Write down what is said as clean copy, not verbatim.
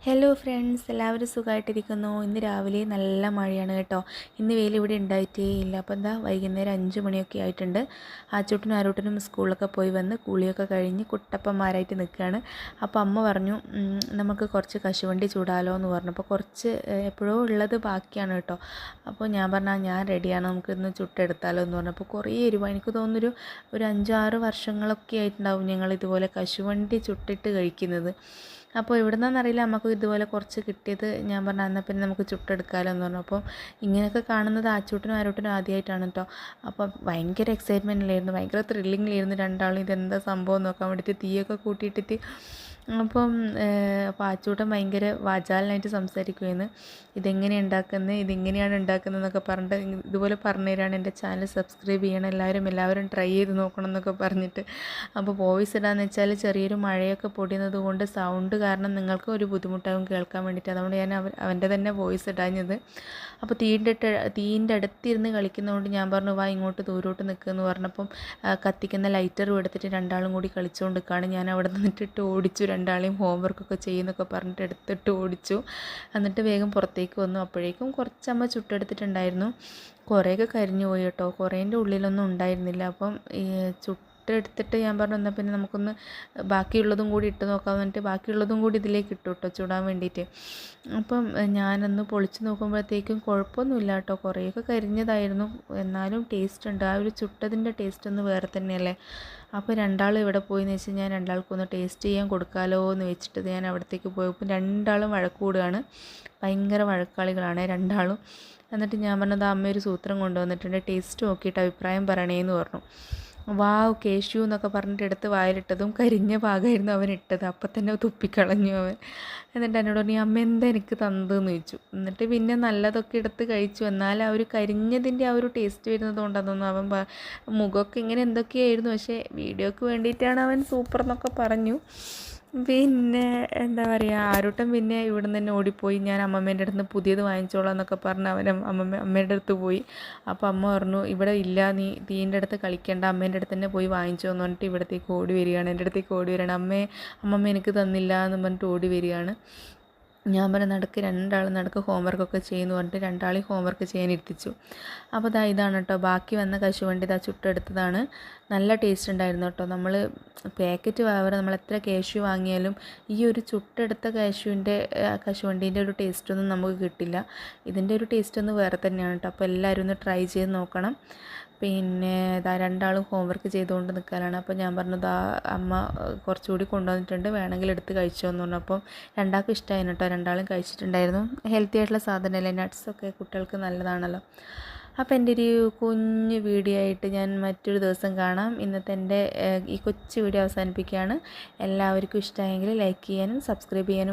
Hello friends, എല്ലാവരും സുഖമായിട്ടിരിക്കുന്നു. ഇന്ന് രാവിലെ നല്ല മഴയാണ് കേട്ടോ. ഇന്ന് വെയിൽ ഇവിടെ ഉണ്ടായിട്ടേ ഇല്ല. അപ്പോൾ എന്താ വൈകുന്നേരം 5 മണിയൊക്കെ ആയിട്ടുണ്ട്. ആച്ചൂട്ടനും ആരൂട്ടനും സ്കൂളിലൊക്കെ പോയി വന്ന് കുളിയൊക്കെ കഴിഞ്ഞ് കുട്ടപ്പന്മാരായിട്ട് നിൽക്കുകയാണ്. അപ്പോൾ അമ്മ പറഞ്ഞു നമുക്ക് കുറച്ച് കശുവണ്ടി ചൂടാലോ എന്ന് പറഞ്ഞു. അപ്പോൾ കുറച്ച് എപ്പോഴോ ഉള്ളത് ബാക്കിയാണ് കേട്ടോ. അപ്പോൾ ഞാൻ പറഞ്ഞാൽ ഞാൻ റെഡിയാണ്, നമുക്കിന്ന് ചുട്ടെടുത്താലോ എന്ന് പറഞ്ഞു. അപ്പോൾ കുറേ എനിക്ക് തോന്നുന്നൊരു 5-6 വർഷങ്ങളൊക്കെ ആയിട്ടുണ്ടാവും ഞങ്ങൾ ഇതുപോലെ കശുവണ്ടി ചുട്ടിട്ട് കഴിക്കുന്നത്. അപ്പോൾ ഇവിടെ നിന്നറിയില്ല, നമുക്ക് ഇതുപോലെ കുറച്ച് കിട്ടിയത്. ഞാൻ പറഞ്ഞു എന്നാൽ പിന്നെ നമുക്ക് ചുട്ടെടുക്കാമല്ലോ എന്ന് പറഞ്ഞു. അപ്പോൾ ഇങ്ങനെയൊക്കെ കാണുന്നത് ആച്ചൂട്ടനും ആരോട്ടനും ആദ്യമായിട്ടാണ് കേട്ടോ. അപ്പോൾ ഭയങ്കര എക്സൈറ്റ്മെൻറ്റിലായിരുന്നു, ഭയങ്കര ത്രില്ലിങ്ങിലായിരുന്നു രണ്ടാളും. ഇതെന്താ സംഭവം നോക്കാൻ വേണ്ടിയിട്ട് തീയൊക്കെ കൂട്ടിയിട്ടിട്ട്. അപ്പം ആച്ചൂട്ടൻ ഭയങ്കര വാചാലനായിട്ട് സംസാരിക്കുമായിരുന്നു. ഇതെങ്ങനെയാണ് ഉണ്ടാക്കുന്നത്, ഇതിങ്ങനെയാണ് ഉണ്ടാക്കുന്നത് എന്നൊക്കെ പറഞ്ഞിട്ട് ഇതുപോലെ പറഞ്ഞു തരാണ്. എൻ്റെ ചാനൽ സബ്സ്ക്രൈബ് ചെയ്യണം, എല്ലാവരും ട്രൈ ചെയ്ത് നോക്കണം എന്നൊക്കെ പറഞ്ഞിട്ട്. അപ്പോൾ വോയിസ് ഇടാന്ന് വെച്ചാൽ ചെറിയൊരു മഴയൊക്കെ പൊടിയുന്നത് കൊണ്ട് സൗണ്ട് കാരണം നിങ്ങൾക്ക് ഒരു ബുദ്ധിമുട്ടാകും കേൾക്കാൻ വേണ്ടിയിട്ട്. അതുകൊണ്ട് ഞാൻ അവൻ്റെ തന്നെ വോയിസ് ഇടാഞ്ഞത്. അപ്പോൾ തീൻ്റെ അടുത്തിരുന്ന് കളിക്കുന്നതുകൊണ്ട് ഞാൻ പറഞ്ഞു വാ ഇങ്ങോട്ട് ദൂരോട്ട് നിൽക്കുമെന്ന് പറഞ്ഞപ്പം കത്തിക്കുന്ന ലൈറ്ററും എടുത്തിട്ട് രണ്ടാളും കൂടി കളിച്ചുകൊണ്ട് നിൽക്കുകയാണ്. ഞാൻ അവിടെ നിന്നിട്ട് ഓടിച്ചു, രണ്ടാളെയും ഹോംവർക്കൊക്കെ ചെയ്യുന്നൊക്കെ പറഞ്ഞിട്ട് എടുത്തിട്ട് ഓടിച്ചു. എന്നിട്ട് വേഗം പുറത്തേക്ക് വന്നു. അപ്പോഴേക്കും കുറച്ചമ്മ ചുട്ടെടുത്തിട്ടുണ്ടായിരുന്നു. കുറേയൊക്കെ കരിഞ്ഞു പോയി കേട്ടോ, കുറേൻ്റെ ഉള്ളിലൊന്നും ഉണ്ടായിരുന്നില്ല. അപ്പം ഈ എടുത്തിട്ട് ഞാൻ പറഞ്ഞു എന്നാൽ പിന്നെ നമുക്കൊന്ന് ബാക്കിയുള്ളതും കൂടി ഇട്ട് നോക്കാമെന്ന് പറഞ്ഞിട്ട് ബാക്കിയുള്ളതും കൂടി ഇതിലേക്ക് ഇട്ടു കേട്ടോ ചുടാൻ വേണ്ടിയിട്ട്. അപ്പം ഞാനൊന്ന് പൊളിച്ച് നോക്കുമ്പോഴത്തേക്കും കുഴപ്പമൊന്നുമില്ല കേട്ടോ, കുറേയൊക്കെ കരിഞ്ഞതായിരുന്നു, എന്നാലും ടേസ്റ്റ് ഉണ്ട്. ആ ഒരു ചുട്ടതിൻ്റെ ടേസ്റ്റ് ഒന്ന് വേറെ തന്നെയല്ലേ. അപ്പോൾ രണ്ടാളും ഇവിടെ പോയെന്ന് വെച്ച് ഞാൻ രണ്ടാൾക്കൊന്ന് ടേസ്റ്റ് ചെയ്യാൻ കൊടുക്കാമല്ലോ എന്ന് വെച്ചിട്ട് ഞാൻ അവിടത്തേക്ക് പോയപ്പോൾ രണ്ടാളും വഴക്കൂടുകയാണ്. ഭയങ്കര വഴക്കാളികളാണ് രണ്ടാളും. എന്നിട്ട് ഞാൻ പറഞ്ഞത് അമ്മ ഒരു സൂത്രം കൊണ്ടുവന്നിട്ടുണ്ട്, ടേസ്റ്റ് നോക്കിയിട്ട് അഭിപ്രായം പറയണേന്ന് പറഞ്ഞു. വാവ് കേശു എന്നൊക്കെ പറഞ്ഞിട്ട് എടുത്ത് വായിലിട്ടതും കരിഞ്ഞ ഭാഗമായിരുന്നു അവൻ ഇട്ടത്. അപ്പം തന്നെ തുപ്പിക്കളഞ്ഞു അവൻ. എന്നിട്ട് എന്നോട് പറഞ്ഞു അമ്മ എന്താ എനിക്ക് തന്നതെന്ന് ചോദിച്ചു. എന്നിട്ട് പിന്നെ നല്ലതൊക്കെ എടുത്ത് കഴിച്ചു. എന്നാൽ ആ ഒരു കരിഞ്ഞതിൻ്റെ ആ ഒരു ടേസ്റ്റ് വരുന്നത് കൊണ്ടാണെന്ന് അവൻ മുഖമൊക്കെ ഇങ്ങനെ എന്തൊക്കെയായിരുന്നു. പക്ഷേ വീഡിയോക്ക് വേണ്ടിയിട്ടാണ് അവൻ സൂപ്പർ എന്നൊക്കെ പറഞ്ഞു. പിന്നെ എന്താ പറയുക, ആരൂട്ടം പിന്നെ ഇവിടെ നിന്ന് തന്നെ ഓടിപ്പോയി. ഞാൻ അമ്മമ്മേൻ്റെ അടുത്ത് നിന്ന് പുതിയത് വാങ്ങിച്ചോളാം എന്നൊക്കെ പറഞ്ഞ് അവൻ അമ്മേൻ്റെ അടുത്ത് പോയി. അപ്പോൾ അമ്മ പറഞ്ഞു ഇവിടെ ഇല്ല, നീ തീൻ്റെ അടുത്ത് കളിക്കേണ്ട, അമ്മേൻ്റെ അടുത്ത് തന്നെ പോയി വാങ്ങിച്ചോ എന്ന് പറഞ്ഞിട്ട് ഇവിടത്തേക്ക് ഓടി വരികയാണ്, എൻ്റെ അടുത്തേക്ക് ഓടി വരികയാണ്. അമ്മമ്മ എനിക്ക് തന്നില്ല എന്ന് പറഞ്ഞിട്ട് ഓടി വരികയാണ്. ഞാൻ പറഞ്ഞ രണ്ടാളും ഹോംവർക്കൊക്കെ ചെയ്യുന്നു പറഞ്ഞിട്ട് രണ്ടാളെയും ഹോംവർക്ക് ചെയ്യാൻ ഇരുത്തിച്ചു. അപ്പോൾ ഇതാണ് കേട്ടോ ബാക്കി വന്ന കശുവണ്ടി ചുട്ടെടുത്തതാണ്. നല്ല ടേസ്റ്റ് ഉണ്ടായിരുന്നു കേട്ടോ. നമ്മൾ പാക്കറ്റ് നമ്മൾ എത്ര കാഷ്യൂ വാങ്ങിയാലും ഈ ഒരു ചുട്ടെടുത്ത കശുവണ്ടീൻ്റെ ഒരു ടേസ്റ്റൊന്നും നമുക്ക് കിട്ടില്ല. ഇതിൻ്റെ ഒരു ടേസ്റ്റ് ഒന്ന് വേറെ തന്നെയാണ് കേട്ടോ. അപ്പോൾ എല്ലാവരും ഒന്ന് ട്രൈ ചെയ്ത് നോക്കണം. പിന്നെ രണ്ടാളും ഹോംവർക്ക് ചെയ്തുകൊണ്ട് നിൽക്കാനാണ്. അപ്പോൾ ഞാൻ പറഞ്ഞത് അമ്മ കുറച്ചുകൂടി കൊണ്ടുവന്നിട്ടുണ്ട്, വേണമെങ്കിൽ എടുത്ത് കഴിച്ചോ എന്ന് പറഞ്ഞു. അപ്പം രണ്ടാൾക്കും ഇഷ്ടമായിരുന്നു കേട്ടോ, രണ്ടാളും കഴിച്ചിട്ടുണ്ടായിരുന്നു. ഹെൽത്തി ആയിട്ടുള്ള സാധനമല്ലേ, നട്ട്സൊക്കെ കുട്ടികൾക്ക് നല്ലതാണല്ലോ. അപ്പോൾ എൻ്റെ ഒരു കുഞ്ഞു വീഡിയോ ആയിട്ട് ഞാൻ മറ്റൊരു ദിവസം കാണാം. ഇന്നത്തെ എൻ്റെ ഈ കൊച്ചു വീഡിയോ അവസാനിപ്പിക്കുകയാണ്. എല്ലാവർക്കും ഇഷ്ടമായെങ്കിൽ ലൈക്ക് ചെയ്യാനും സബ്സ്ക്രൈബ് ചെയ്യാനും